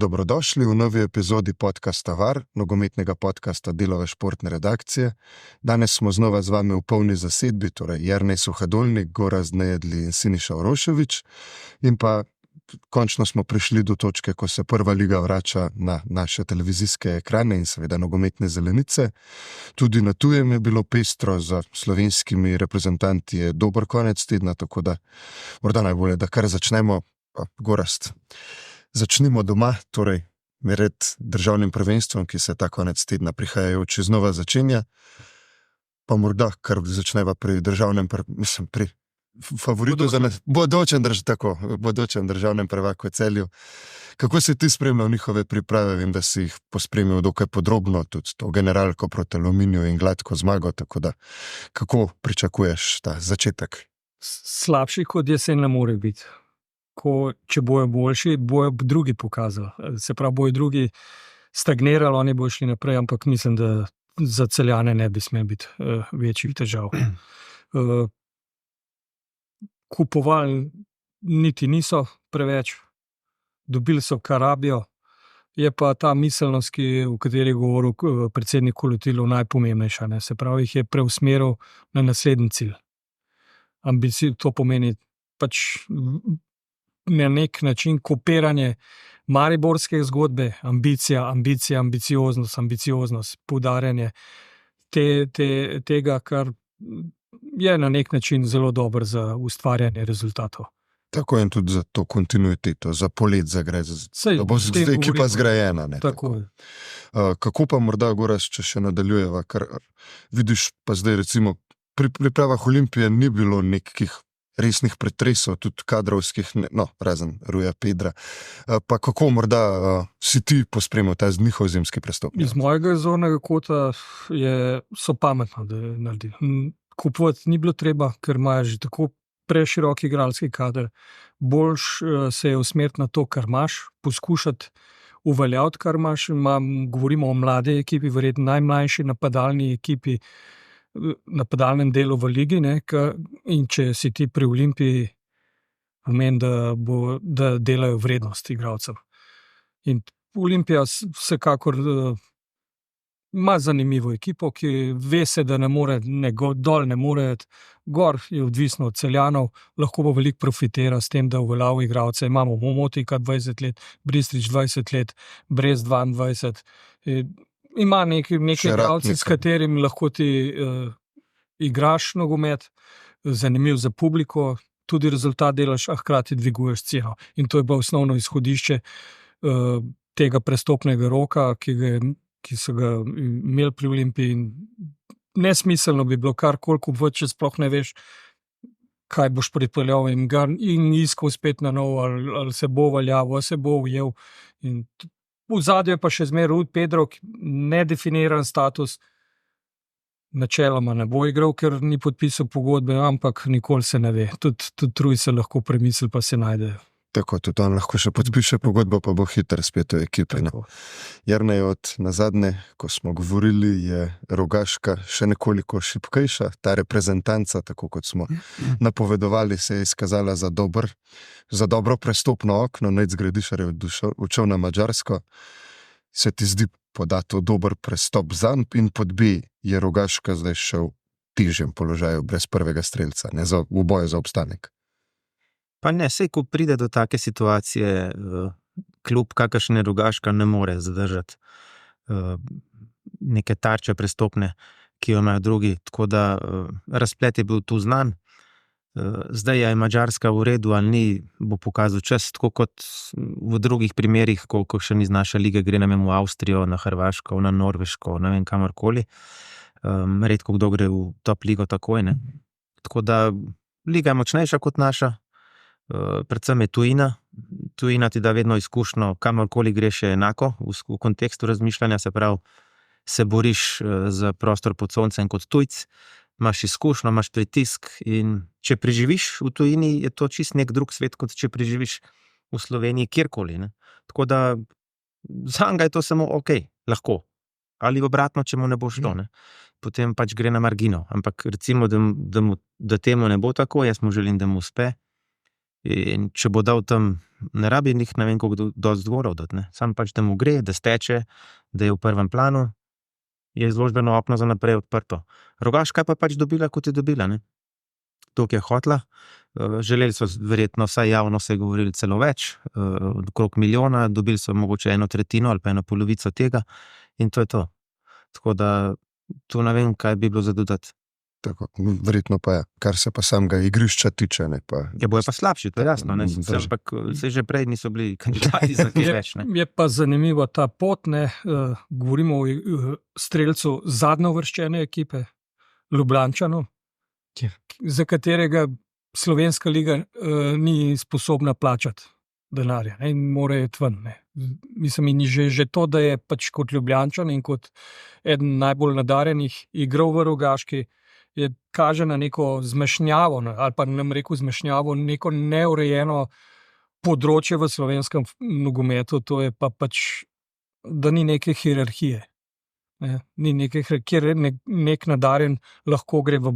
Dobrodošli v novi epizodi podcasta VAR, nogometnega podcasta Delove športne redakcije. Danes smo znova z vami v polni zasedbi, torej Jernej Suhadolnik, Gorazd Nejedli in Siniša Orošević. In pa končno smo prišli do točke, ko se prva liga vrača na naše televizijske ekrane in seveda nogometne zelenice. Tudi na tujem je bilo pestro, za slovenskimi reprezentanti je dober konec tedna, tako da morda najbolje, da kar začnemo. Gorazd. Začnimo doma, torej med državnim prvenstvom, ki se ta konec tedna prihajajoči znova začenja. Pa morda kar začneva pri državnem, pri favoritu za bodočem državnem prvaku Celju. Kako si ti spremljal njihove priprave? Vem, da si jih pospremil dokaj podrobno, tudi to generalko proti Aluminiju in gladko zmago, tako da kako pričakuješ ta začetek? Slabši kot jesen ne more biti. Če bojo boljši, bojo drugi pokazali. Se pravi, bojo drugi stagnirali, oni bojo šli naprej, ampak mislim, da za Celjane ne bi smel biti večjih težav. Kupovali niti niso preveč, dobili so kar rabijo, je pa ta miselnost, o kateri je govoril predsednik Kolotilov, najpomembnejša. Ne? Se pravi, jih je preusmeril na naslednji cilj. To pomeni pač na nek način kopiranje mariborske zgodbe, ambicioznost, poudarjanje tega, kar je na nek način zelo dober za ustvarjanje rezultatov. Tako in tudi za to kontinuiteto, za polet gre, da bo zdaj ekipa zgrajena. Ne, tako. Kako pa morda, Gorazd, če še nadaljujeva, kar vidiš pa zdaj recimo pri pripravah Olimpije ni bilo nekih resnih pretresov, tudi kadrovskih, razen Ruja Pedra. Pa kako morda si ti pospremil ta njihov zimski prestop? Iz mojega zornega kota so pametno, da je naredili. Kupovati ni bilo treba, ker imajo že tako preširok igralski kader. Boljš se je usmeriti na to, kar imaš, poskušati uveljaviti, kar imaš. Govorimo o mladi ekipi, verjetno najmlajši napadalni ekipi, napadalnem delu v ligi, ne, in če si ti pri Olimpiji, pomeni, da delajo vrednost igralcev. In Olimpija vsekakor ima zanimivo ekipo, ki ve se, da ne more, dol ne more, gor je odvisno od Celjanov, lahko bo veliko profitira s tem, da uveljavi igralce. Imamo Momotika 20 let, Bristrič 20 let, Brez 22. Ima nekaj igralcev, s katerim lahko ti igraš nogomet, zanimiv za publiko, tudi rezultat delaš, a hkrati dviguješ ceno. In to je bilo osnovno izhodišče tega prestopnega roka, ki so ga imeli pri Olimpiji. Nesmiselno bi bilo karkoli kupovati, če sploh ne veš, kaj boš pripeljal in iskal spet na novo, ali se bo valjavo, ali se bo ujel. In v zadju je pa še zmeraj Rud Pedro, nedefiniran status, načeloma ne bo igral, ker ni podpisal pogodbe, ampak nikoli se ne ve. Tudi Truj se lahko premisli, pa se najde. Tako, tudi on lahko še podpiše pogodbo, pa bo hiter spet v ekipi. Jernej, od nazadnje, ko smo govorili, je Rogaška še nekoliko šibkejša. Ta reprezentanca, tako kot smo napovedovali, se je izkazala za dobro prestopno okno. Nejc Gredišar je odšel na Madžarsko. Se ti zdi podati dober prestop zanj in pod B je Rogaška zdaj šel v težjem položaju brez prvega strelca, ne, v boju za obstanek? Pa ne, sej ko pride do take situacije, klub kakršne Rogaška ne more zadržati neke tarče prestopne, ki jo imajo drugi, tako da razplet je bil tu znan. Zdaj je Madžarska v redu ali ni, bo pokazal čas, tako kot v drugih primerih, ko še ni z naše lige, gre nam v Avstrijo, na Hrvaško, na Norveško, ne vem kamorkoli. Redko kdo gre v top ligo takoj, ne. Tako da liga je močnejša kot naša, predvsem je tujina ti da vedno izkušnjo, kamorkoli greš je enako v kontekstu razmišljanja, se pravi, se boriš za prostor pod soncem kot tujc, imaš izkušnjo, imaš pritisk in če preživiš v tujini, je to čist nek drug svet, kot če preživiš v Sloveniji kjerkoli, ne. Tako da zanga je to samo lahko. Ali obratno, če mu ne bo šlo, ne. Potem pač gre na margino. Ampak recimo, da temu ne bo tako, jaz mu želim, da mu uspe. In če bo dal tam, ne rabi njih, ne vem, koliko dosti dvorov dati, ne. Sam pač, da mu gre, da steče, da je v prvem planu, je izložbeno okno za naprej odprto. Rogaška pa pač dobila, kot je dobila, ne. Toliko je hotla. Želeli so verjetno, vsaj javno se je govorili celo več, okrog 1 milijona, dobili so mogoče 1/3 ali pa 1/2 tega in to je to. Tako da tu ne vem, kaj bi bilo za dodati. Tako, verjetno pa je, kar se pa samega igrišča tiče, ne pa. Ja, bojo pa slabši, to je jasno, ne. Drži. Ampak saj že prej niso bili kandidati za kaj več, ne. Je pa zanimiva ta pot, ne. Govorimo o strelcu zadnjeuvrščene ekipe, Ljubljančanov, za katerega slovenska liga ni sposobna plačati denarja, ne, in mora iti ven, ne. Mislim, in že to, da je pač kot Ljubljančan in kot eden najbolj nadarjenih igral v Rogaški, je kaže na neko zmešnjavo, ne, ali pa nam rekel zmešnjavo, neko neurejeno področje v slovenskem nogometu, to je pa pač, da ni neke hierarhije. Ne, ni neke, kjer nek nadarjen lahko gre v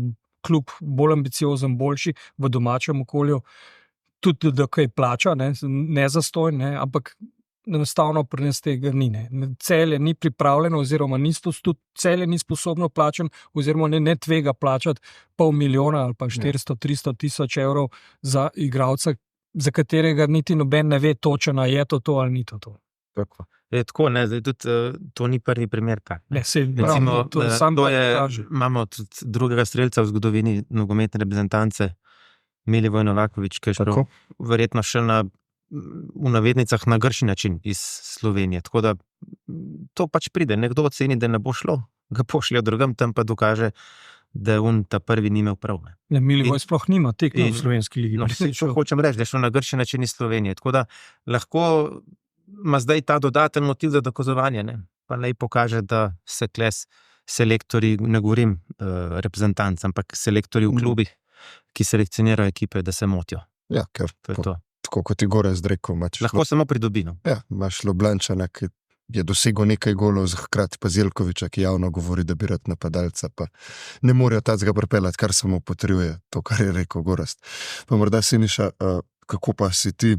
klub bolj ambiciozen, boljši, v domačem okolju, tudi da kaj plača, ne zastonj, ne, ampak enostavno pri nas tega ni, ne. Celje ni pripravljeno oziroma Celje ni sposobno plačati oziroma ne tvega plačati 500 000 ali pa 400-300 tisoč evrov za igralca, za katerega niti noben ne ve točno, je to ali ni to. Tako. Je tako, ne, zdaj tudi to ni prvi primer tak. Ne, sej, Recimo, to sam to je, kaže. imamo tudi drugega strelca v zgodovini nogometne reprezentance, Milivoj Novaković, ki je šel verjetno še v navednicah na grši način iz Slovenije. Tako da to pač pride. Nekdo oceni, da ne bo šlo, ga pošlje drugam, tam pa dokaže, da ta prvi ni imel prav. Ne, Milivoj sploh nima tekme v slovenski ligi. No, hočem reči, da je šel na grši način iz Slovenije. Tako da lahko ima zdaj ta dodaten motiv za dokazovanje, ne? Pa naj pokaže, da se kles selektorji, ne govorim reprezentanc, ampak selektorji v klubih, ki selekcionirajo ekipe, da se motijo. Ja, ker To je to. tako kot je Gorazd rekel, Lahko samo pridobi, no. Ja, imaš Ljubljančana, ki je dosegel nekaj golov, hkrati pa Zeljkoviča, ki javno govori, da bi rad napadalca, pa ne morejo tacga pripeljati, kar samo potrjuje to, kar je rekel Gorazd. Pa morda, Siniša, kako pa si ti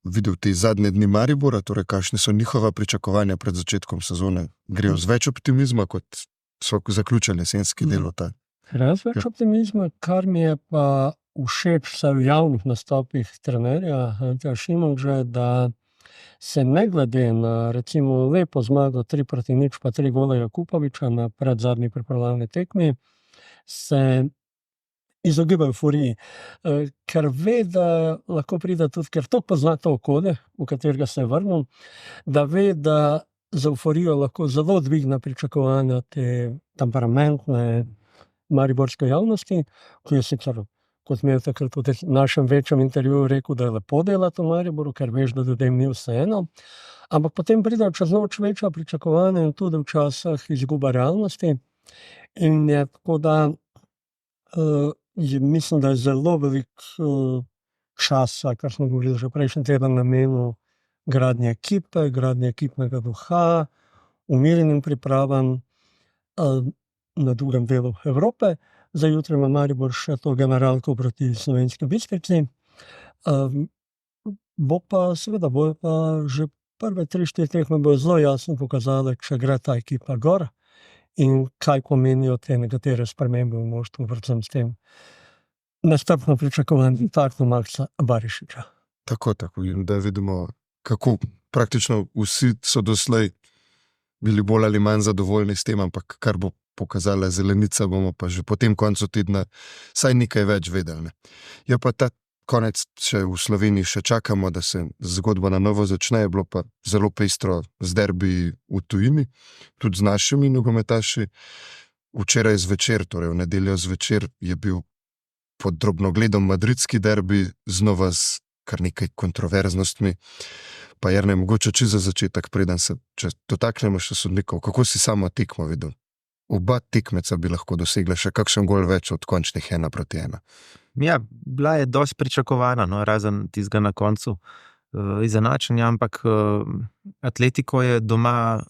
videl te zadnje dni Maribora, torej kakšne so njihova pričakovanja pred začetkom sezone? Grejo z več optimizma, kot so zaključili jesenski del ta? Raz več optimizma, kar mi je pa všeč vsaj v javnih nastopih trenerja Antija Šimundže, da se ne glede na recimo lepo zmago 3-0 pa 3 gole Jakupoviča na predzadnji pripravljalni tekmi, se izogiba euforiji, ker ve, da lahko pride tudi, ker to pozna to okolje, v katerega se je vrnil, da ve, da z euforijo lahko zelo dvigne pričakovanja te temperamentne mariborske javnosti, ki je sicer, kot mi je takrat tudi v našem večjem intervjuju rekel, da je lepo delati v Mariboru, ker veš, da ljudem ni vseeno, ampak potem pride čez noč večja pričakovanja in tudi včasih izguba realnosti. In je tako, da mislim, da je zelo veliko časa, kar smo govorili že prejšnji teden, namenil gradnje ekipe, gradnje ekipnega duha, umirjenim pripravam na drugem delu Evrope. Za jutri ima Maribor še to generalko proti Slovenski Bistrici. Bo pa seveda, bojo pa že prve 3-4 tekme bojo zelo jasno pokazale, če gre ta ekipa gor in kaj pomenijo te nekatere spremembe v moštvu, predvsem s tem nestrpno pričakovanje Tartu Maksa Barišiča. Tako, da vidimo, kako praktično vsi so doslej bili bolj ali manj zadovoljni s tem, ampak kar bo pokazala zelenica, bomo pa že po tem koncu tedna saj nekaj več vedeli. Je pa ta konec še v Sloveniji, še čakamo, da se zgodba na novo začne, je bilo pa zelo pestro z derbi v tujini, tudi z našimi nogometaši. Včeraj zvečer, torej v nedeljo zvečer, je bil pod drobnogledom madridski derbi, znova z kar nekaj kontroverznostmi. Pa Jernej, mogoče čisto za začetek, preden se dotaknemo še sodnikov, kako si samo tekmo videl? Oba tekmeca bi lahko dosegla še kakšen gol več od končnih 1-1. Ja, bila je dosti pričakovana, no, razen tistega na koncu izenačenja, ampak Atletico je doma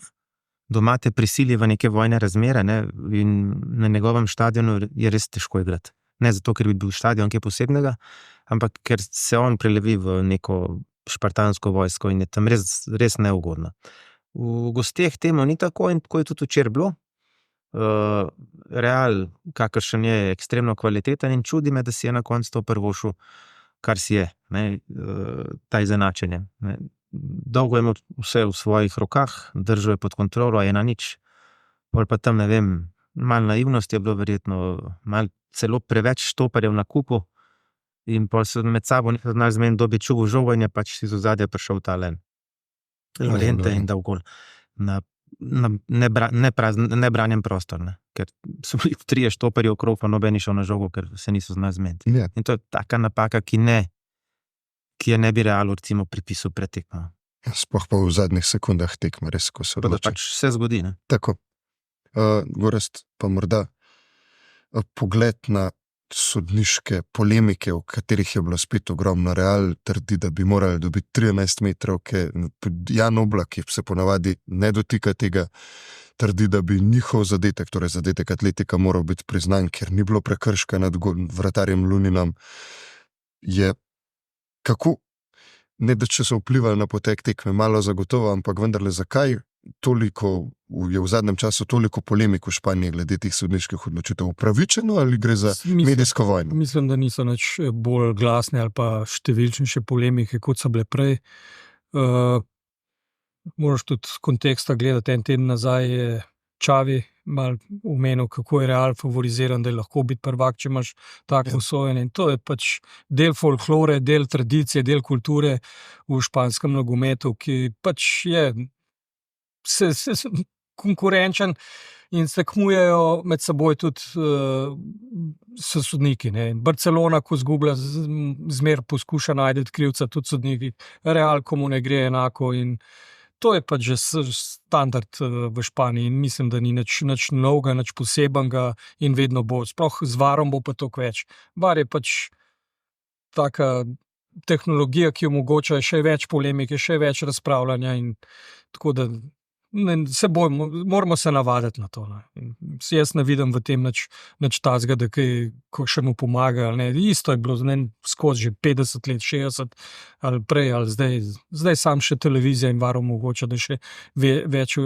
te prisili v neke vojne razmere, ne, in na njegovem štadionu je res težko igrati. Ne zato, ker bi bil stadion kaj posebnega, ampak ker se on prelevi v neko špartansko vojsko in je tam res, res neugodno. V gosteh temu ni tako in tako je tudi včeraj bilo. Real, kakršen je ekstremno kvaliteten in čudi me, da si je na koncu to prvošel, kar si je, ne, ta izenačenje. Ne. Dolgo je imel vse v svojih rokah, držal je pod kontrolo, 1-0. Pol pa tam, ne vem, malo naivnosti je bilo verjetno, malo celo preveč štoparjev na kupu in pol se med sabo niso znali zmeniti, kdo bi čuval žogo in je pač iz ozadja prišel tale Llorente in dal gol na nebranjen prostor, ne. Ker so bili 3 štoparji okrog, pa noben ni šel na žogo, ker se niso znali zmeniti. Ja. In to je taka napaka, ki je ne bi Realu recimo pripisal pred tekmo. Sploh pa v zadnjih sekundah tekme, res, ko se Pa da odloči. pač se zgodi, ne. Tako. Gorazd, pa morda pogled na sodniške polemike, v katerih je bilo spet ogromno. Real trdi, da bi morali dobiti 13 metrovke. Jan Oblak, ki se ponavadi ne dotika tega, trdi, da bi njihov zadetek, torej zadetek Atletika, moral biti priznan, ker ni bilo prekrška nad vratarjem Luninom. Je kako, ne da če so vplivali na potek tekme, malo zagotovo, ampak vendarle zakaj je v zadnjem času toliko polemik v Španiji glede teh sodniških odločitev? Upravičeno ali gre za medijsko vojno? Mislim, da niso nič bolj glasne ali pa številčnejše polemike, kot so bile prej. Moraš tudi z konteksta gledati, en teden nazaj je Xavi malo omenil, kako je Real favoriziran, da je lahko biti prvak, če imaš tako sojenje. In to je pač del folklore, del tradicije, del kulture v španskem nogometu, ki pač je konkurenčen in se tekmujejo med seboj tudi s sodniki. Ne. Barcelona, ko zgublja, zmer poskuša najti krivca, tudi sodniki. Real, komu ne gre enako, in to je pač že standard v Španiji in mislim, da ni nič novega, nič posebenega in vedno bo. Sploh z varom bo pa toliko več. Var je pač taka tehnologija, ki omogoča še več polemike, še več razpravljanja, in tako da moramo se navaditi na to. Ne. Jaz ne vidim v tem nič tazga, da še mu pomaga. Ne. Isto je bilo skozi že 50 let, 60 ali prej ali zdaj. Zdaj sam še televizija in var omogoča, da še več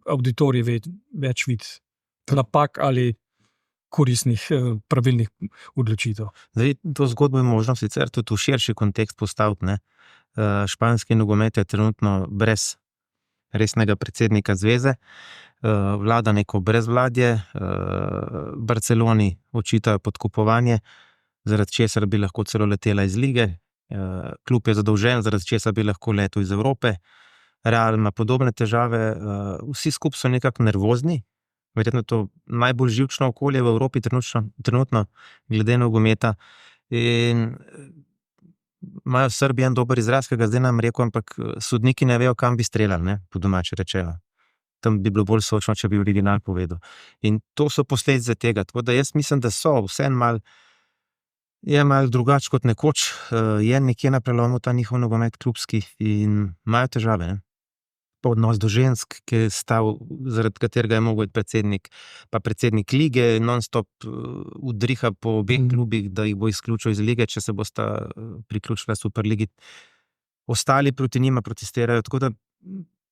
auditorij več vidi napak ali koristnih, pravilnih odločitev. Zdaj, to zgodbo je možno sicer tudi v širši kontekst postaviti, ne. Španski nogomet je trenutno brez resnega predsednika zveze, vlada neko brezvladje, Barceloni očitajo podkupovanje, zaradi česar bi lahko celo letela iz lige, klub je zadolžen, zaradi česar bi lahko letel iz Evrope, Real ima podobne težave, vsi skupaj so nekako nervozni, verjetno to najbolj živčno okolje v Evropi trenutno glede nogometa, in imajo Srbi en dober izraz, ki ga zdaj nam rekel, ampak sodniki ne vejo, kam bi streljali, ne, po domače rečeno. Tam bi bilo bolj sočno, če bi original povedal. In to so posledice tega. Tako da jaz mislim, da so vseeno je malo drugače kot nekoč, je nekje na prelomu ta njihov nogomet klubski in imajo težave, ne. Pa odnos do žensk, ki je stal, zaradi katerega je mogel predsednik, pa predsednik lige non-stop udriha po obeh klubih, da jih bo izključil iz lige, če se bosta priključila Superligi. Ostali proti njima protestirajo, tako da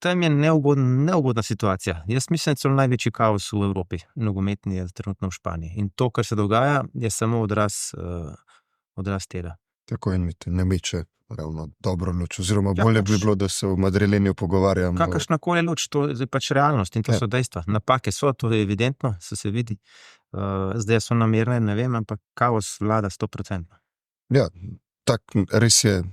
tam je neugodna situacija. Jaz mislim, da je celo največji kaos v Evropi, nogometni je trenutno v Španiji. In to, kar se dogaja, je samo odraz tega. Tako in ne meče ravno dobro luč, oziroma bolje bi bilo, da se v Madrilenju pogovarjamo. Kakršnakoli luč, to je pač realnost in to so dejstva. Napake so, to je evidentno, se vidi. Zdaj so namerne, ne vem, ampak kaos vlada 100%. Ja, tak res je,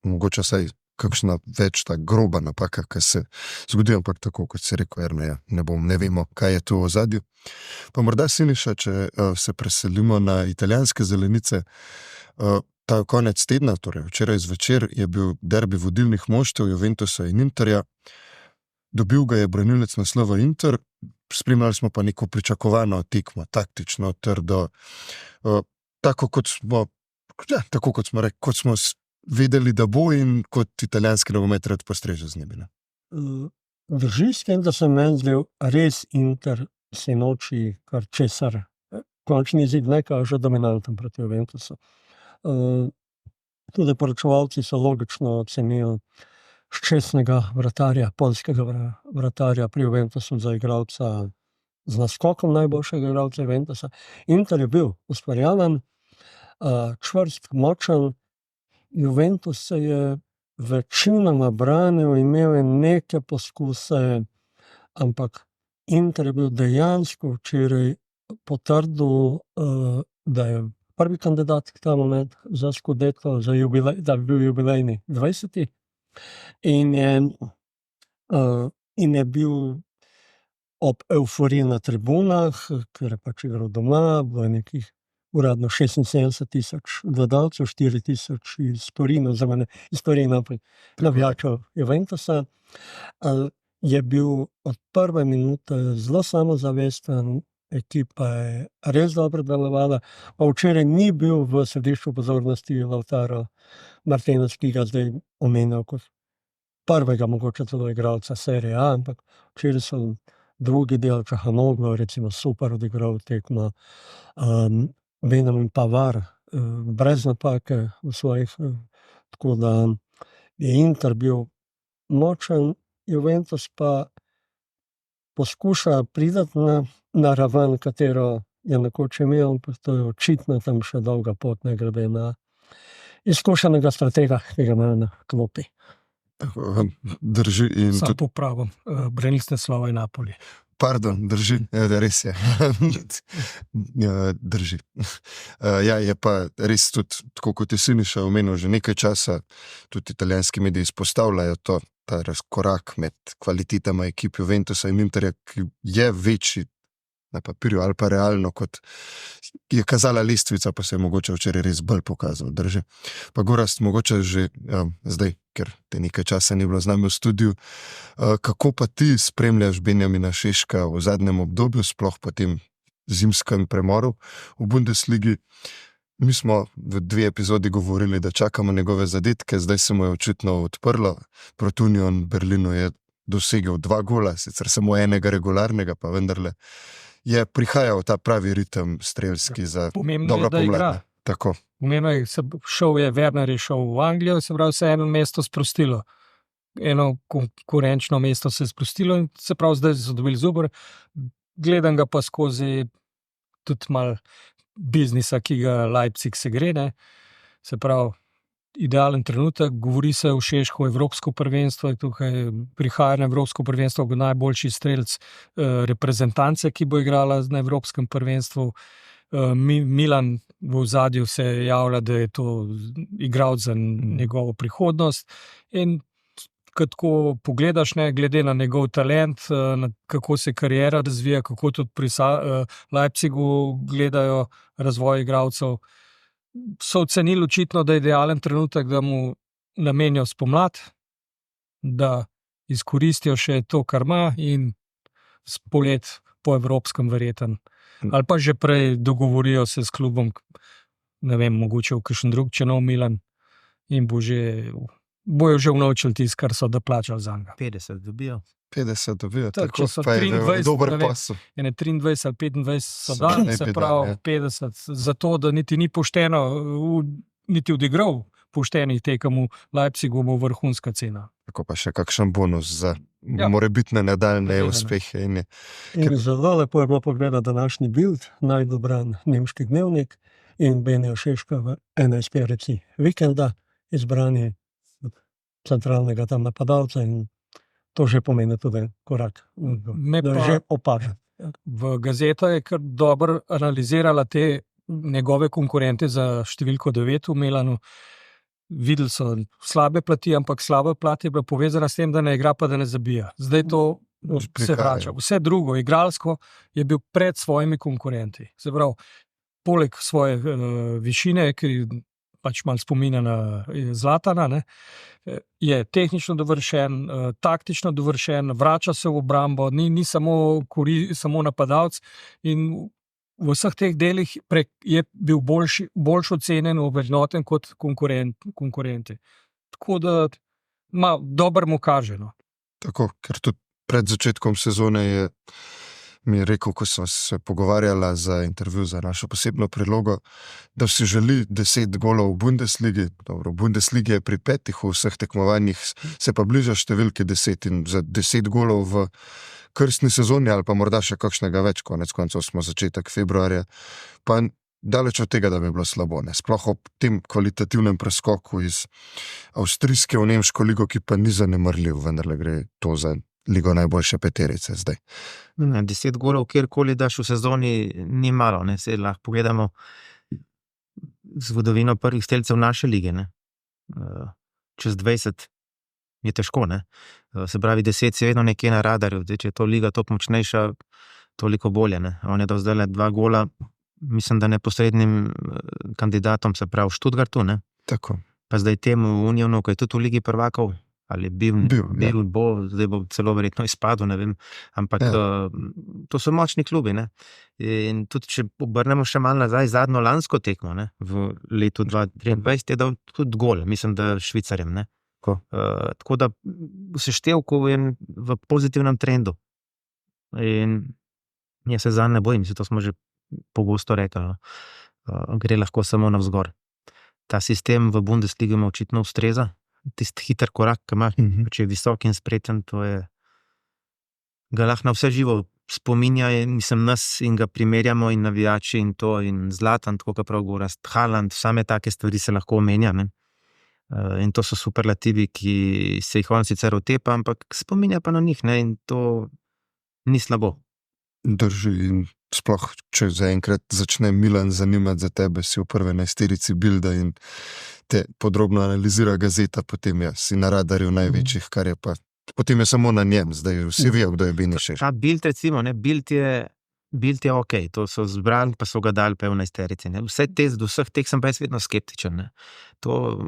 mogoče saj kakšna več ta groba napaka, ki se zgodi, ampak tako, kot si rekel, Erneja, ne vemo, kaj je to v ozadju. Pa morda, Siniša, če se preselimo na italijanske zelenice, ta konec tedna, torej včeraj zvečer, je bil derbi vodilnih moštev Juventusa in Interja. Dobil ga je branilec naslova Inter, spremljali smo pa neko pričakovano tekmo, taktično, trdo, tako kot smo rekli, kot smo vedeli, da bo in kot italijanski nogomet rad postreže z njimi. Drži s tem, da se meni zdel res Inter sinoči kar česar končni izid ne kaže dominanten proti Juventusu. Tudi poročevalci so logično ocenili ščesnega vratarja, poljskega vratarja pri Juventusu za igralca z naskokom najboljšega igralca Juventusa. Inter je bil ustvarjalen, čvrst, močen. Juventus se je večinoma branil, imel je neke poskuse, ampak Inter je bil dejansko včeraj potrdil, da je prvi kandidat ta moment za Scudetto, da bi bil jubilejni 20. In je bil ob evforiji na tribunah, ker je pač igral doma, bilo je nekih uradno 76,000 gledalcev, 4,000 iz Torina, za mene iz Torina, navijačev Juventusa. Je bil od prve minute zelo samozavesten, ekipa je res dobro delovala, pa včeraj ni bil v središču pozornosti Lautaro Martinez, ki ga zdaj omenjal kot prvega mogoče celo igralca serije A, ampak včeraj so drugi del Čahanoglu recimo super odigral tekmo, Benjamin Pavard brez napake v svojih, tako da je Inter bil močen, Juventus pa poskuša priti na raven, katero je nekoč imel, ampak to je očitno tam še dolga pot, ne glede na izkušenega stratega, ki ga imajo na klopi. Drži. In Sam popravim, branilec naslova je Napoli. Pardon, drži, res je. Drži. Ja, je pa res tudi, tako kot je Siniša omenil, že nekaj časa tudi italijanski mediji izpostavljajo ta razkorak med kvalitetama ekipe Juventusa in Interja, ki je večji na papirju ali pa realno, kot je kazala lestvica, pa se je mogoče včeraj res bolj pokazal. Drži. Pa Gorazd, mogoče že zdaj, ker te nekaj časa ni bilo z nami v studiu, kako pa ti spremljaš Benjamina Šeška v zadnjem obdobju, sploh po tem zimskem premoru v Bundesligi? Mi smo v 2 epizodi govorili, da čakamo njegove zadetke, zdaj se mu je očitno odprlo. Proti Union Berlinu je dosegel 2 gola, sicer samo enega regularnega, pa vendarle je prihajal ta pravi ritem strelski za dobro pomlad. Tako. Pomembno je, Werner je šel v Anglijo, se pravi, se je eno mesto sprostilo. Eno konkurenčno mesto se je sprostilo in se pravi, zdaj so dobili Zuber. Gledam ga pa skozi tudi malo biznisa, ki ga Leipzig se gre, ne. Se pravi, idealen trenutek, govori se o Šeško Evropsko prvenstvo, je tukaj prihaja na Evropsko prvenstvo kot najboljši strelec reprezentance, ki bo igrala na Evropskem prvenstvu. Milan v ozadju se javlja, da je to igralec za njegovo prihodnost in ko pogledaš, ne, glede na njegov talent, kako se kariera razvija, kako tudi pri Leipzigu gledajo razvoj igralcev, so ocenili očitno, da je idealen trenutek, da mu namenijo spomlad, da izkoristijo še to, kar ima in spolet po evropskem verjeten. Ali pa že prej dogovorijo se s klubom, ne vem, mogoče v kakšen drug, če nov Milan in bojo že vnovčili tisto, kar so doplačali za njega. 50 dobijo. 50 dobijo, tako pa je dober posel. 23 ali 25 so dali, se pravi 50, zato da niti ni pošteno, niti odigral poštenih tekem v Leipzigu, bo vrhunska cena. Tako pa še kakšen bonus za morebitne nadaljne uspehe. In zelo lepo je bilo pogledati današnji Bild, najdobran nemški dnevnik in Benja Šeška v 11. vikenda, izbrani centralnega tam napadalca in to že pomeni tudi korak, da že opaža. V Gazeta je kar dobro analizirala te njegove konkurente za številko 9 v Milanu. Videli so slabe plati, ampak slaba plat je bila povezana s tem, da ne igra pa da ne zabija. Zdaj to se vrača. Vse drugo, igralsko je bil pred svojimi konkurenti. Se pravi, poleg svoje višine, ki pač malo spominja na Zlatana, ne, je tehnično dovršen, taktično dovršen, vrača se v obrambo, ni samo napadalec in v vseh teh delih je bil boljš ocenjen, ovrednoten kot konkurenti. Tako da dobro mu kaže. No. Tako, ker tudi pred začetkom sezone je mi je rekel, ko smo se pogovarjali za intervju za našo posebno prilogo, da si želi 10 golov v Bundesligi. Dobro, v Bundesligi je pri 5, v vseh tekmovanjih se pa bliža številki 10 in za 10 golov v krstni sezoni ali pa morda še kakšnega več, konec koncev smo začetek februarja, pa daleč od tega, da bi bilo slabo. Ne? Sploh ob tem kvalitativnem preskoku iz avstrijske v nemško ligo, ki pa ni zanemarljiv, vendarle gre to za ligo najboljše peterice zdaj. 10 golov, kjerkoli daš v sezoni, ni malo. Ne? Se lahko pogledamo zgodovino prvih strelcev naše lige. Ne? Čez 20 je težko. Ne? Se pravi, 10 je vedno nekje na radarju. Zdaj, če je to liga top močnejša, toliko bolje. Ne? On je dal zdaj 2 gola, mislim, da neposrednim kandidatom, se pravi v Stuttgartu. Ne? Tako. Pa zdaj temu Unionu, ko je tudi v Ligi prvakov, ali bil, bo, zdaj bo celo verjetno izpadel, ne vem, ampak to so močni klubi. Ne? In tudi, če obrnemo še malo nazaj, zadnjo lansko tekmo, ne? V letu 2023 je dal tudi gol, mislim, da Švicarjem. Ne? Tako da se števku v pozitivnem trendu. In jaz se zanj ne bojim, to smo že pogosto rekli, gre lahko samo navzgor. Ta sistem v Bundesligi mu očitno ustreza, tisti hiter korak, ki ima, če je visok in spreten, to je, ga lahko na vse živo spominja, mislim, nas in ga primerjamo in navijači in to, in Zlatan, tako kot prav Gorazd, Haaland, same take stvari se lahko omenja, ne? In to so superlativi, ki se jih on sicer otepa, ampak spominja pa na njih, ne? In to ni slabo. Drži, in sploh, če zaenkrat začne Milan zanimati za tebe, si v prve 11 Bilda in te podrobno analizira gazeta, potem si na radarju največjih, kar je pa, potem je samo na njem, zdaj vsi vejo, kdo je Binišeš. Ta Bild, recimo, ne, Bild je ok, to so zbrali, pa so ga dali pa v 11. Vse do vseh teh sem pa jaz vedno skeptičen. Ne. To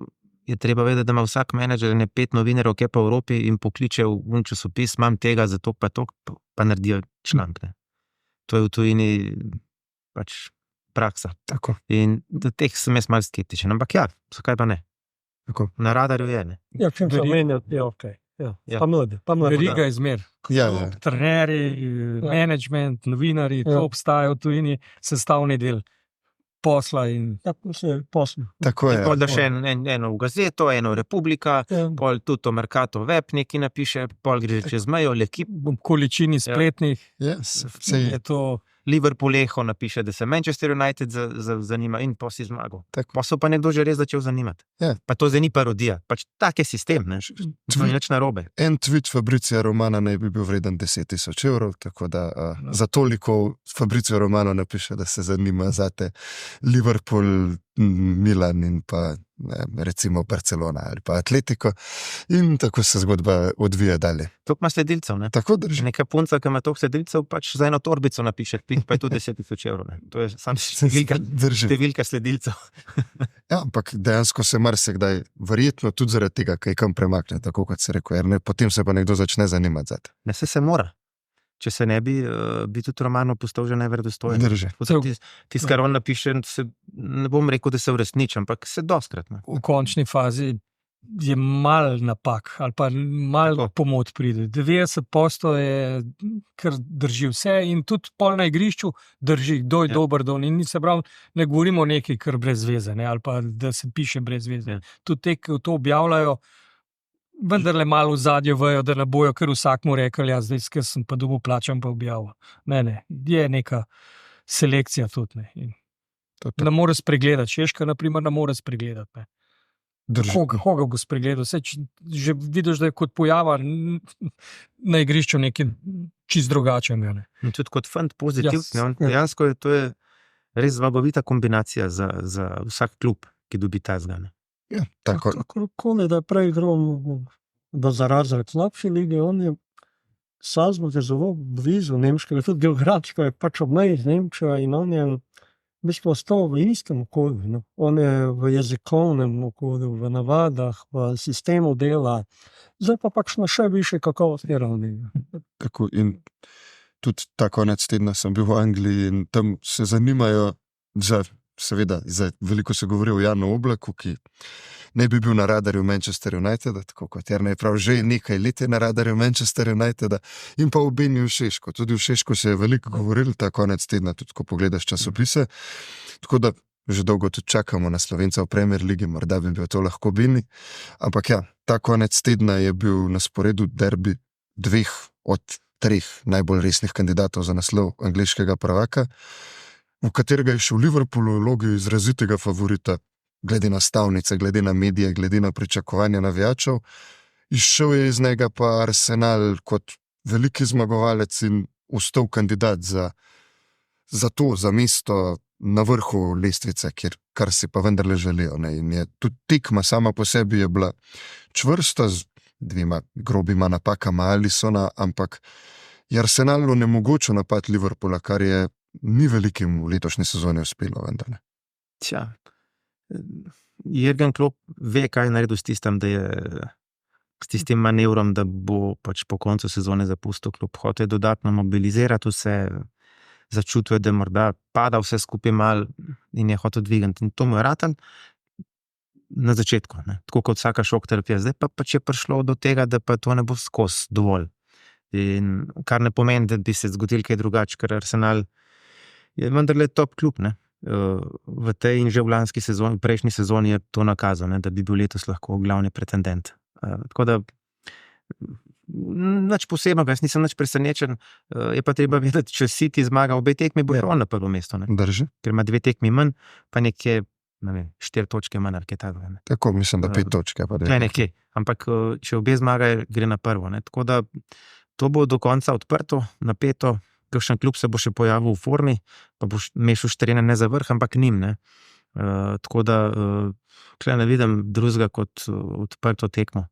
je treba vedeti, da ima vsak menedžer 5 novinarjev, ki je po Evropi in pokliče v časopis, imam tega, zato pa to, pa naredijo članek. Ne. To je v tujini pač praksa. Tako. In do teh sem jaz malo skeptičen, ampak ja, zakaj pa ne? Tako. Na radarju je, ne? Ja, če se omenjati, je ok. Ja. Pa mladi. Veriga izmer. Trenerji, management, novinari, to obstaja v tujini, sestavni del posla in Tako se posl. Tako je. Pol da še eno v gazeto, eno Republika, pol tudi to Mercato Web neki napiše, pol gre čez mejo, L'Equipe, v količini spletnih Sej, je to Liverpool Echo napiše, da se Manchester United zanima in pa si zmagal. Tako. Pa so pa nekdo že res začel zanimati. Ja. Pa to zdaj ni parodija, pač tak je sistem, ne? To ni nič narobe. En tweet Fabricija Romana naj bi bil vreden 10,000 evrov, tako da za toliko Fabricio Romano napiše, da se zanima zate Liverpool, Milan in pa recimo Barcelona ali pa Atletico in tako se zgodba odvija dalje. To ima sledilcev, ne? Tako drži. Neka punca, ki ima toliko sledilcev, pač za eno torbico napiše, pa je tudi 10,000 evrov. Ne? To je sam Drži. številka sledilcev. Ja, ampak dejansko se marsikdaj, verjetno tudi zaradi tega, kaj kam premakne, tako kot se rekel, potem se pa nekdo začne zanimati zate. Ne, se mora. Če se ne bi tudi Romano postal že neverdostojen. Drži. Tisto, kar on napiše, ne bom rekel, da se uresniči, ampak se dostkrat. Ne. v končni fazi je mal napak ali pa mal pomot pride. 90% je, kar drži vse in tudi pol na igrišču drži, kdo je dober, kdo ni. In se pravi, ne govorimo o nekaj, kar brez veze, ne, ali pa da se piše brez veze. Tudi te, ki to objavljajo, vendarle malo v zadju vejo, da ne bojo, ker vsak mu rekel, ja, zdaj, ker sem pa dobil plačam, pa objavil. Ne, je neka selekcija tudi. Ne, in ne more spregledati. Češka, na primer, ne more spregledati. Ne. Koga bo spregledal? Že vidiš, da je kot pojava na igrišču nekaj čist drugače. Ne. In tudi kot fant pozitiv, dejansko je to res zvagovita kombinacija za vsak klub, ki dobi ta zgane. Ja, tako. Kako ne, da je prej igral v zarazred slabši ligi, on je Salzburg je zelo blizu Nemškega, tudi geografsko je pač ob meji z Nemčijo in on je v bistvu ostal v istem okolju. No. On je v jezikovnem okolju, v navadah, v sistemu dela, zdaj pa pač na še više kakovostni ravni. Tako, in tudi ta konec tedna sem bil v Angliji in tam se zanimajo za seveda, veliko se govori o Janu Oblaku, ki ne bi bil na radarju Manchester Uniteda, tako kot Jernej prav, že nekaj let je na radarju Manchester Uniteda, in pa v Beniju Šeško. Tudi v Šeško se je veliko govorilo ta konec tedna, tudi ko pogledaš časopise, tako da že dolgo tudi čakamo na Slovenca v Premier Ligi, morda bi bil to lahko Beni, ampak ja, ta konec tedna je bil na sporedu derbi dveh od treh najbolj resnih kandidatov za naslov angleškega prvaka, v katerega je šel Liverpool v vlogi izrazitega favorita, glede na stavnice, glede na medije, glede na pričakovanja navijačev. Izšel je iz njega pa Arsenal kot veliki zmagovalec in ostal kandidat za mesto na vrhu lestvice, kar si pa vendarle želijo. Ne? In je tudi tekma sama po sebi je bila čvrsta z dvema grobima napakama Alisona, ampak je Arsenal onemogočil napad Liverpoola, kar je ni velikim v letošnji sezoni uspelo, vendar ne. Tja, Jürgen Klopp ve, kaj je naredil s tistim manevrom, da bo pač po koncu sezone zapustil klub. Hotel je dodatno mobilizirati vse, začutil je, da morda pada vse skupaj mal in je hotel dvigati. In to mu je ratalo na začetku, ne? Tako kot vsaka šok terapija. Zdaj pa pač je prišlo do tega, da pa to ne bo skozi dovolj. In kar ne pomeni, da bi se zgodil kaj drugače, ker Arsenal je vendarle top klub, ne? V tej in že v lanski sezoni, v prejšnji sezoni je to nakazal, ne? Da bi bil letos lahko glavni pretendent. Tako da nič posebno, jaz nisem nič presenečen, je pa treba vedeti, če City zmaga obe tekmi, bo šel na prvo mesto, ne? Drži. Ker ima 2 tekmi manj, pa nekje 4 točke manj, ali kaj takega, ne? Tako, mislim, da 5 točke. Ne, nekje. Ampak če obe zmagajo, gre na prvo, ne? Tako da to bo do konca odprto, napeto, kakšen klub se bo še pojavil v formi, pa bo mešal štrene ne za vrh, ampak njim, ne? Tako da tukaj ne vidim drugega kot odprto tekmo.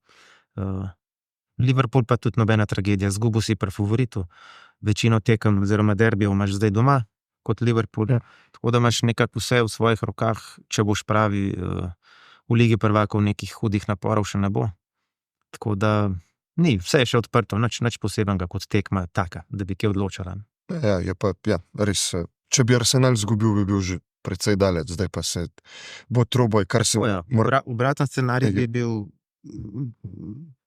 Liverpool pa tudi nobena tragedija, zgubil si pri favoritu, večino tekem oziroma derbijev imaš zdaj doma kot Liverpool, tako da imaš nekako vse v svojih rokah, če boš pravi, v Ligi prvakov nekih hudih naporov še ne bo. Tako da ni, vse je še odprto, nič posebnega kot tekma taka, da bi kaj odločala. Ja, je pa, ja, res, če bi Arsenal zgubil, bi bil že precej daleč, zdaj pa se bo troboj, kar se... Obraten scenarij bi bil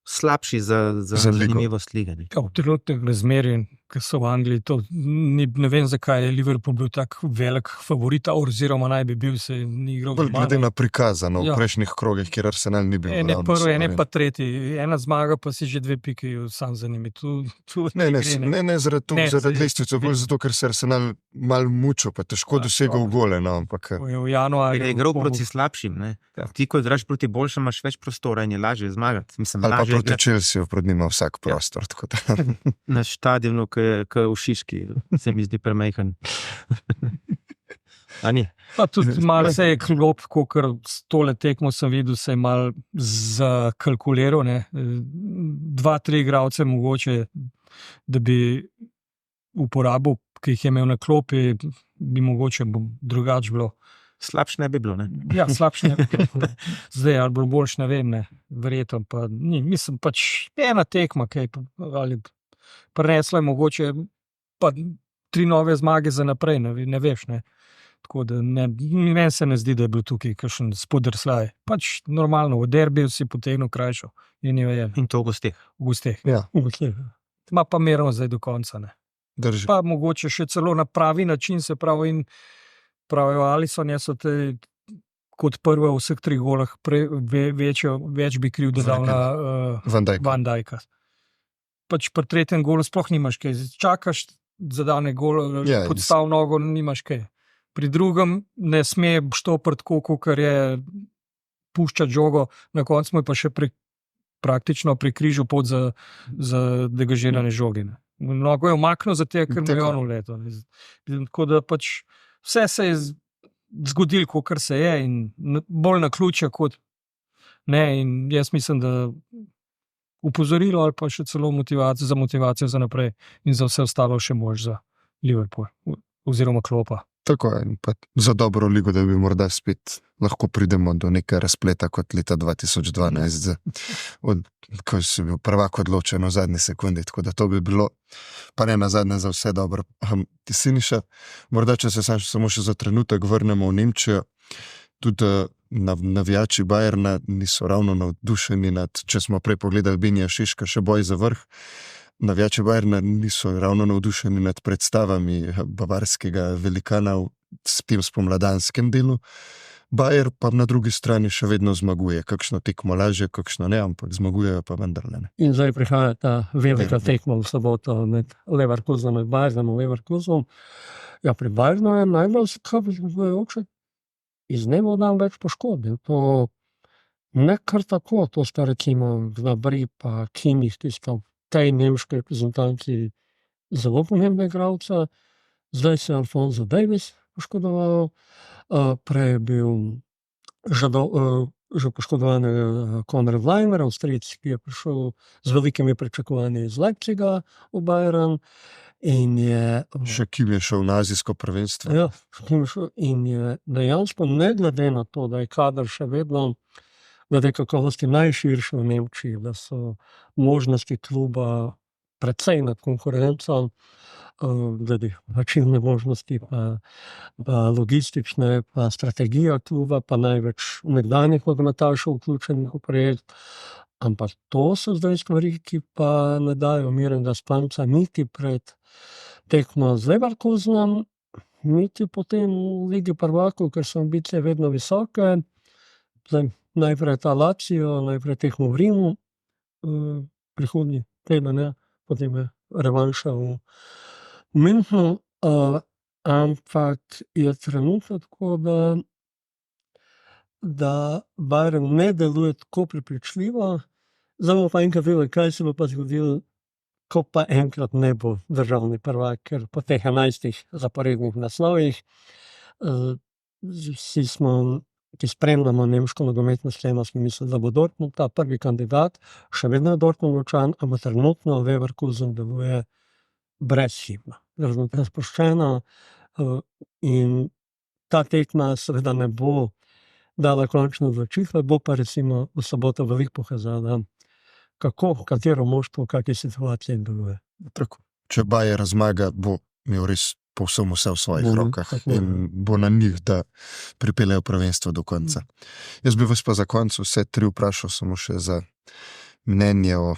slabši za zanimivost lige. V trenutnih razmerjih, ki so v Angliji, to ne vem, zakaj je Liverpool bil tak velik favorit, oziroma naj bi bil, se ni igral. Glede na prikazano v prejšnjih krogih, kjer Arsenal ni bil. Ene prvo, ene pa tretji. Ena zmaga, pa si že 2 piki sam za njimi. Ne, zaradi lestvice, bolj zato, ker se Arsenal mal mučil, pa težko dosegal gole. V januarju. Je igral proti slabšim, ne? Ti, ko igraš proti boljšim, imaš več prostora in je lažje zmagati. Ali pa proti Chelsea, proti njima vsak prostor. Na stadionu, k v Šiški, se mi zdi premajhen. A ni? Pa tudi malo se je Klopp, kakor s tole tekmo sem videl, se je malo zakalkuliral, ne. 2-3 igralce mogoče, da bi uporabil, ki jih je imel na klopi, bi mogoče drugače bilo. Slabš ne bi bilo, ne? Ja, slabš ne bi bilo. Zdaj, ali bo boljš, ne vem, ne. Verjetno pa ni. Mislim, pač ena tekma, kaj ali prinesla je mogoče pa 3 nove zmage za naprej, ne veš, ne. Tako da meni se ne zdi, da je bil tukaj kakšen spodrsljaj. Pač normalno, v derbiju si potegnil krajšo. In to v gosteh. V gosteh. Ja. Ma pa merno zdaj do konca, ne. Drži. Pa mogoče še celo na pravi način, se pravi, in pravijo Alisson, so te kot prvo v vseh 3 golah več bi kriv dodal na Van Dijka. Pač pri 3. golu sploh nimaš kaj. Čakaš za dane gol, podstav nogo, nimaš kaj. Pri drugem ne sme štoprt tako, ker je puščati žogo, na koncu mu je pa še praktično pri križu pot za degažirane žoge. Mnogo je omaknil za tega, ker mu je on uletel. Tako da pač vse se je zgodilo, kakor se je, in bolj na ključa kot ne, in jaz mislim, da upozorilo ali pa še celo motivacijo za naprej in za vse ostalo še mož za Liverpool oziroma Kloppa. Tako je, in pa za dobro ligo, da bi morda spet lahko pridemo do neke razpleta kot leta 2012, ko si bil prvak odločen v zadnji sekundi, tako da to bi bilo, pa ne nazadnje za vse dobro. Siniša, morda če se samo še za trenutek vrnemo v Nemčijo, tudi navijači Bayerna niso ravno navdušeni nad, če smo prej pogledali Benija Šeška, še boj za vrh, navijači Bayerna niso ravno navdušeni nad predstavami bavarskega velikana v tem spomladanskem delu. Bayer pa na drugi strani še vedno zmaguje, kakšno tekmo lažje, kakšno ne, ampak zmagujejo pa vendarle ne. In zdaj prihaja ta velika tekma v soboto med Leverkusenom in Bayernom v Leverkusenu. Ja, pri Bayernu je najbolj skrbljujoče iz dneva v dan več poškodb. To ne kar tako, to sta recimo Gnabry pa Kimmich, ki sta v tej nemški reprezentanci zelo pomembna igralca. Zdaj se je Alphonso Davies poškodoval, prej je bil že poškodovan Konrad Laimer, Avstrijec, ki je prišel z velikimi pričakovanji iz Leipziga v Bayern. In je, Še Kim je šel na azijsko prvenstvo. ja, in je dejansko, ne glede na to, da je kader še vedno glede kakovosti najširši v Nemčiji, da so možnosti kluba precej nad konkurenco, glede plačilne možnosti, pa logistične, pa strategija kluba, pa največ nekdanjih nogometašev vključenih v projekt. Ampak to so zdaj stvari, ki pa ne dajo mirnega spanca niti pred tekmo z Leverkusenom, niti potem v Ligi prvakov, ker so ambicije vedno visoke. Zdaj, najprej ta Lazio, najprej tekmo v Rimu, prihodnji teden, ja, potem je revanša v Münchnu, ampak je trenutno tako, da Bayern ne deluje tako prepričljivo. Zdaj bomo pa enkrat videli, kaj se bo pa zgodilo, ko pa enkrat ne bo državni prvak, ker po teh 11 zaporednih naslovih vsi smo, ki spremljamo nemško nogometno sceno, smo mislili, da bo Dortmund ta prvi kandidat, še vedno je Dortmund močan, ampak trenutno Leverkusen deluje brezhibno. Rezultat je sproščena in ta tekma seveda ne bo dala končno odločitve, bo pa recimo v soboto veliko pokazala, kako, katero moštvo v kakšni situaciji deluje. Tako. Če Bayer zmaga, bo imel res povsem vse v svojih rokah tako je. in bo na njih, da pripeljejo prvenstvo do konca. Jaz bi vas pa za konec vse tri vprašal samo še za mnenje o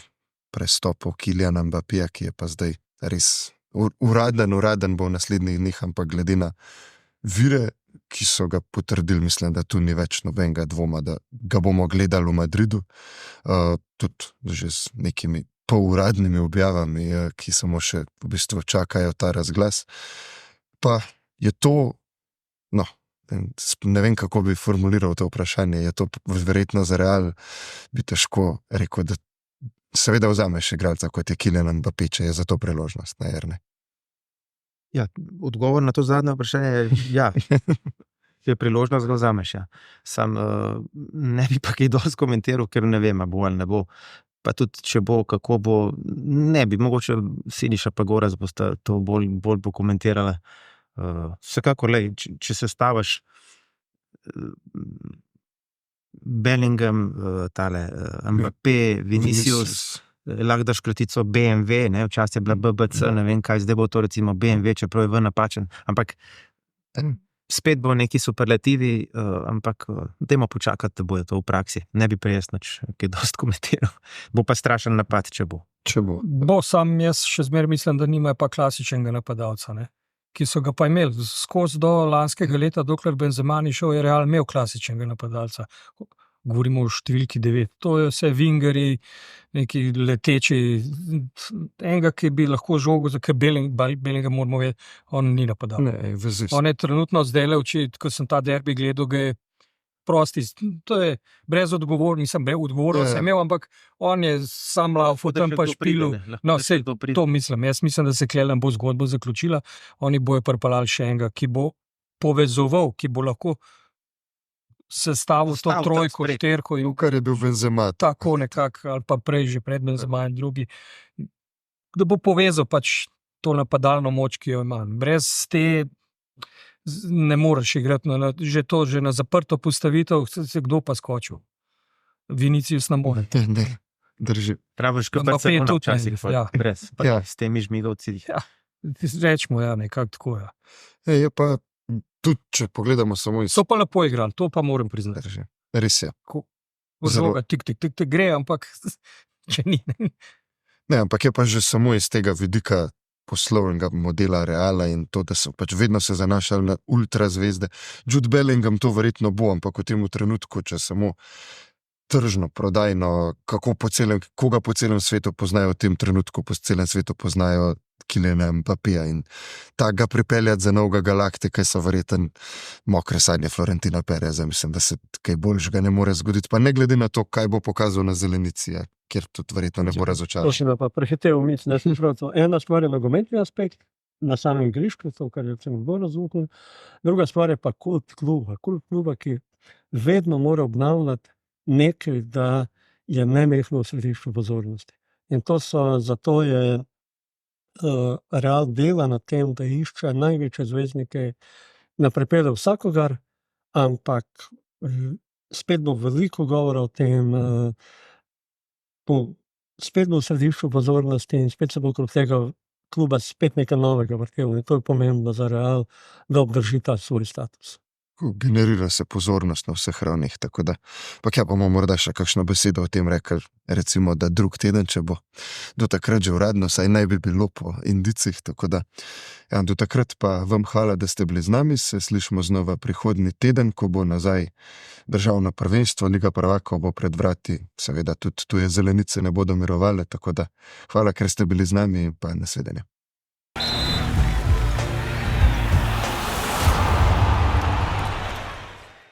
prestopu Kyliana Mbappéja, ki je pa zdaj res uraden bo v naslednjih dneh, ampak glede na vire, ki so ga potrdili, mislim, da tu ni več nobenega dvoma, da ga bomo gledali v Madridu, tudi že z nekimi poluradnimi objavami, ki samo še v bistvu čakajo ta razglas. Pa je to, ne vem, kako bi formuliral to vprašanje, je to verjetno za Real, bi težko rekel, da seveda vzameš igralca, kot je Kylian Mbappé, če je za to priložnost, ne, Jernej? Ja, odgovor na to zadnje vprašanje je ja. Če je priložnost, ga vzameš, ja. Sam ne bi pa kaj dosti komentiral, ker ne vem, a bo ali ne bo. Pa tudi, če bo, kako bo, ne bi, mogoče Siniša pa Goraz bosta to bolj pokomentirala. Vsekakor, če se stavaš Bellingham, tale Mbappé, Vinicius, lahko daš kratico BMW, ne, včasih je bila BBC, ne vem kaj, zdaj bo to recimo BMW, čeprav je ven napačen, ampak spet bo neki superlativi, ampak dajmo počakati, da bojo to v praksi. Ne bi prej jaz nič kaj dosti komentiral. Bo pa strašen napad, če bo. Bo, sam jaz še zmeraj mislim, da nimajo pa klasičnega napadalca, ne? Ki so ga pa imeli skozi do lanskega leta, dokler Benzema ni šel, je Real imel klasičnega napadalca. Govorimo o številki 9. To je vse vingerji, neki leteči, enega, ki bi lahko žogo, ker Bellinga moramo vedeti, on ni napadal. Ne, vezist. On je trenutno zdaj leči, ko sem ta derbi gledal, ga je prosti, to je brez odgovornosti, odgovorno sem imel, ampak on je sam laufal tam pa špilil. No, sej, to mislim. Jaz mislim, da se Klelan bo zgodbo zaključila. Oni bojo pripeljali še enega, ki bo povezoval, ki bo lahko sestavil to trojko, šterko in Kar je bil Benzema. tako nekako, ali pa prej že pred Benzema in drugi, da bo povezal pač to napadalno moč, ki jo ima. Brez te ne moreš igrati, že na zaprto postavitev, se kdo pa skočil. Vinicius ne more. Ne, drži. Praviš, kot Mbappé je Barcelona tudi včasih, ne, ja. brez, Ja. s temi žmigovci. Ja. Rečemo, ja, nekako tako. Ja. Je pa tudi, če pogledamo samo iz So pa lepo igrali, to pa moram priznati. drži. Res je. Žoga, tik, gre, ampak če ni. Ne, ampak je pa že samo iz tega vidika poslovnega modela Reala in to, da so pač vedno se zanašali na ultrazvezde. Jude Bellingham to verjetno bo, ampak v tem trenutku, če samo tržno, prodajno, koga po celem svetu poznajo v tem trenutku, po celem svetu poznajo Kyliana Mbappéja in ta ga pripeljati za novega galaktika, so verjetno mokre sanje Florentina Pereza. Mislim, da se kaj boljšega ne more zgoditi, pa ne glede na to, kaj bo pokazal na zelenici, ja, kjer tudi verjetno ne bo razočaran. To si me pa prehitev misli, da sem prav to. Ena stvar je nogometni aspekt na samem igrišču, to, kar je vsem bolj razumno. Druga stvar je pa kult kluba, ki vedno mora obnavljati nekaj, da je nemehno v središču pozornosti. In zato je Real dela na tem, da išče največje zvezdnike, ne pripelje vsakogar, ampak spet bo veliko govora o tem, spet bo v središču pozornosti in spet se bo okrog tega kluba spet nekaj novega vrtelo. In to je pomembno za Real, da obdrži ta svoj status. Generira se pozornost na vseh ravnih, tako da. Pa ja, bomo morda še kakšno besedo o tem rekli, recimo, da drug teden, če bo do takrat že uradno, saj naj bi bilo po indicih, tako da. Ja, do takrat pa vam hvala, da ste bili z nami, se slišimo znova prihodnji teden, ko bo nazaj državno prvenstvo, Liga prvakov bo pred vrati, seveda tudi tuje zelenice ne bodo mirovale, tako da hvala, ker ste bili z nami in pa nasvidenje.